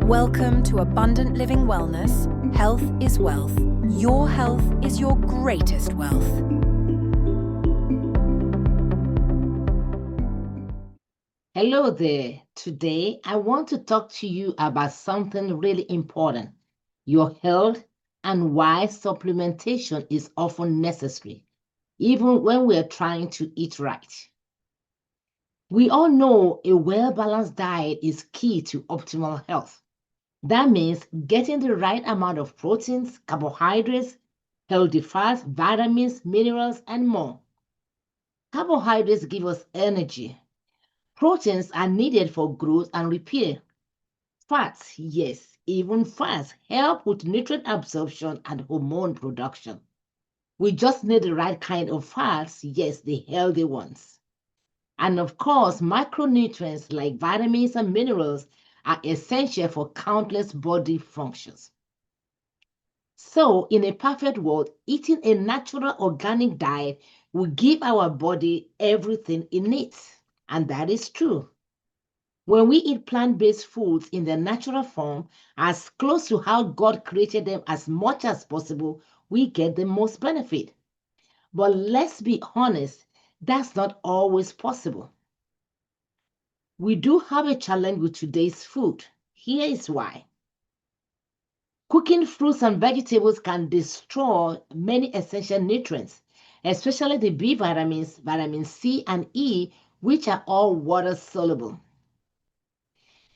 Welcome to Abundant Living Wellness. Health is wealth. Your health is your greatest wealth. Hello there. Today, I want to talk to you about something really important, your health and why supplementation is often necessary, even when we are trying to eat right. We all know a well-balanced diet is key to optimal health. That means getting the right amount of proteins, carbohydrates, healthy fats, vitamins, minerals, and more. Carbohydrates give us energy. Proteins are needed for growth and repair. Fats, yes, even fats help with nutrient absorption and hormone production. We just need the right kind of fats, yes, the healthy ones. And of course, micronutrients like vitamins and minerals are essential for countless body functions. So, in a perfect world, eating a natural organic diet will give our body everything it needs. And that is true. When we eat plant-based foods in their natural form, as close to how God created them as much as possible, we get the most benefit. But let's be honest, that's not always possible. We do have a challenge with today's food. Here is why. Cooking fruits and vegetables can destroy many essential nutrients, especially the B vitamins, vitamin C and E, which are all water soluble.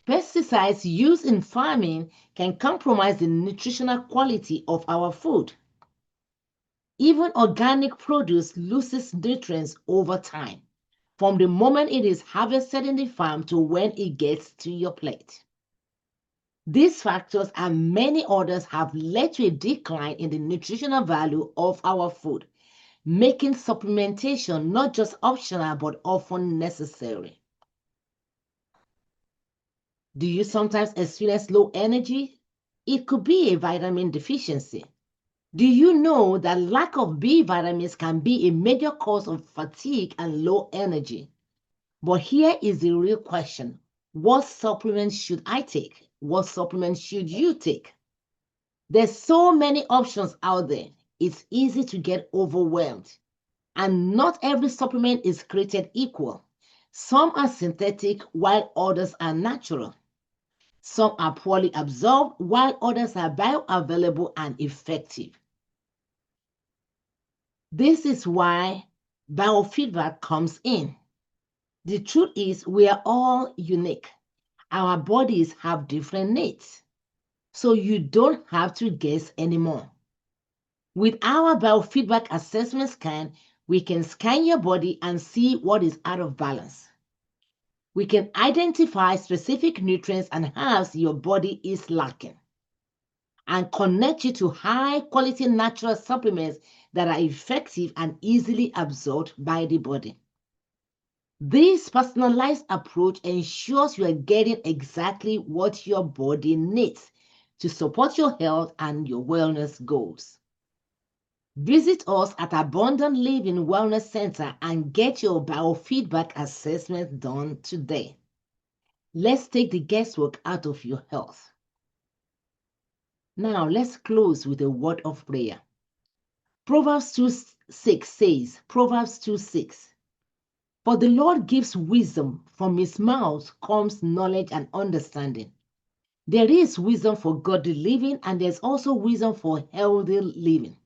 Pesticides used in farming can compromise the nutritional quality of our food. Even organic produce loses nutrients over time, from the moment it is harvested in the farm to when it gets to your plate. These factors and many others have led to a decline in the nutritional value of our food, making supplementation not just optional but often necessary. Do you sometimes experience low energy? It could be a vitamin deficiency. Do you know that lack of B vitamins can be a major cause of fatigue and low energy? But here is the real question. What supplements should I take? What supplements should you take? There's so many options out there. It's easy to get overwhelmed. And not every supplement is created equal. Some are synthetic while others are natural. Some are poorly absorbed while others are bioavailable and effective. This is why biofeedback comes in. The truth is, we are all unique. Our bodies have different needs. So you don't have to guess anymore. With our biofeedback assessment scan, we can scan your body and see what is out of balance. We can identify specific nutrients and herbs your body is lacking, and connect you to high-quality natural supplements that are effective and easily absorbed by the body. This personalized approach ensures you are getting exactly what your body needs to support your health and your wellness goals. Visit us at Abundant Living Wellness Center and get your biofeedback assessment done today. Let's take the guesswork out of your health. Now, let's close with a word of prayer. Proverbs 2:6 says, Proverbs 2:6, for the Lord gives wisdom, from his mouth comes knowledge and understanding. There is wisdom for godly living, and there's also wisdom for healthy living.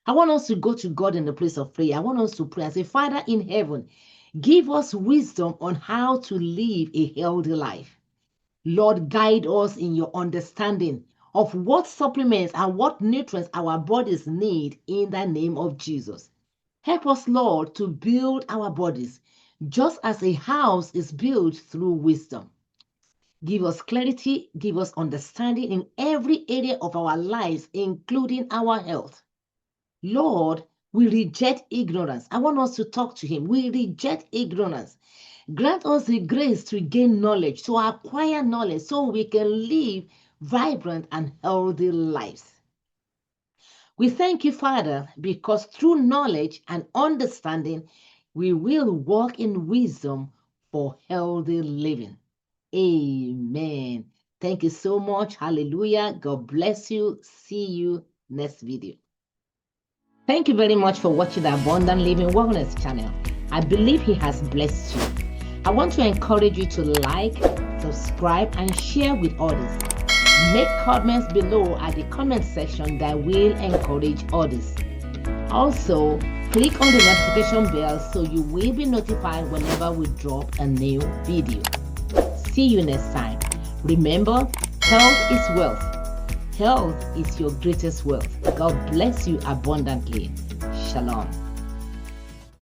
I want us to go to God in the place of prayer. I want us to pray and say, Father in heaven, give us wisdom on how to live a healthy life. Lord, guide us in your understanding of what supplements and what nutrients our bodies need in the name of Jesus. Help us, Lord, to build our bodies just as a house is built through wisdom. Give us clarity, give us understanding in every area of our lives, including our health. Lord, we reject ignorance. I want us to talk to him. We reject ignorance. Grant us the grace to gain knowledge, to acquire knowledge, so we can live vibrant and healthy lives. We thank you, Father, because through knowledge and understanding, we will walk in wisdom for healthy living. Amen. Thank you so much. Hallelujah. God bless you. See you next video. Thank you very much for watching the Abundant Living Wellness channel. I believe he has blessed you. I want to encourage you to like, subscribe, and share with others. Make comments below at the comment section that will encourage others. Also, click on the notification bell so you will be notified whenever we drop a new video. See you next time. Remember, health is wealth. Health is your greatest wealth. God bless you abundantly. Shalom.